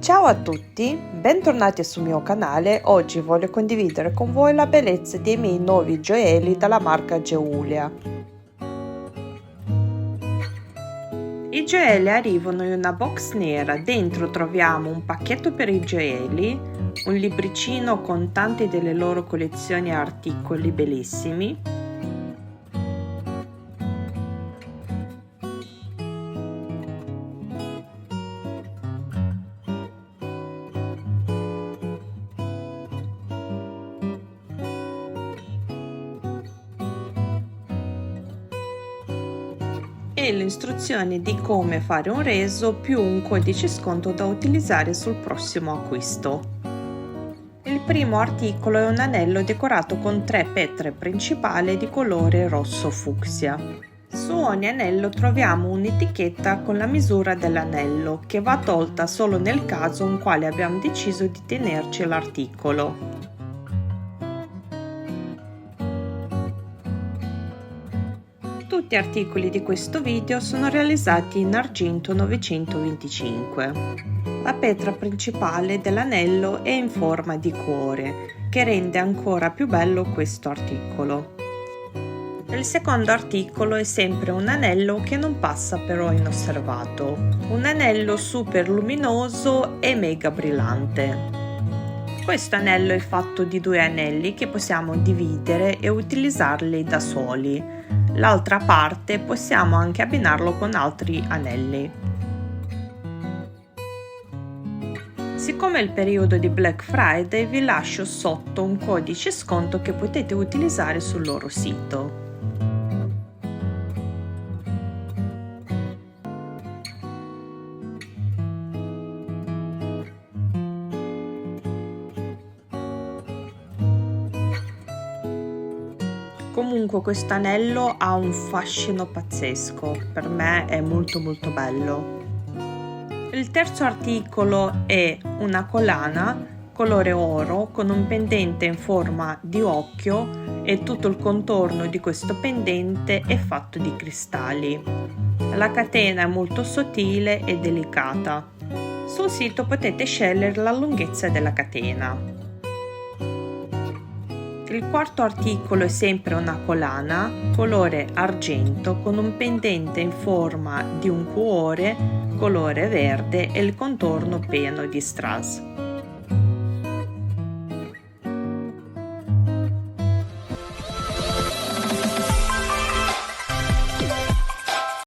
Ciao a tutti, bentornati sul mio canale. Oggi voglio condividere con voi la bellezza dei miei nuovi gioielli dalla marca Geulia. I gioielli arrivano in una box nera, dentro troviamo un pacchetto per i gioielli, un libricino con tanti delle loro collezioni e articoli bellissimi, e le istruzioni di come fare un reso più un codice sconto da utilizzare sul prossimo acquisto. Il primo articolo è un anello decorato con 3 pietre principali di colore rosso fucsia. Su ogni anello troviamo un'etichetta con la misura dell'anello, che va tolta solo nel caso in quale abbiamo deciso di tenerci l'articolo. Tutti gli articoli di questo video sono realizzati in argento 925. La pietra principale dell'anello è in forma di cuore, che rende ancora più bello questo articolo. Il secondo articolo è sempre un anello che non passa però inosservato, un anello super luminoso e mega brillante. Questo anello è fatto di 2 anelli che possiamo dividere e utilizzarli da soli. L'altra parte possiamo anche abbinarlo con altri anelli. Siccome è il periodo di Black Friday, vi lascio sotto un codice sconto che potete utilizzare sul loro sito. Comunque questo anello ha un fascino pazzesco, per me è molto bello. Il terzo articolo è una collana colore oro con un pendente in forma di occhio e tutto il contorno di questo pendente è fatto di cristalli. La catena è molto sottile e delicata. Sul sito potete scegliere la lunghezza della catena. Il quarto articolo è sempre una collana colore argento con un pendente in forma di un cuore colore verde e il contorno pieno di strass.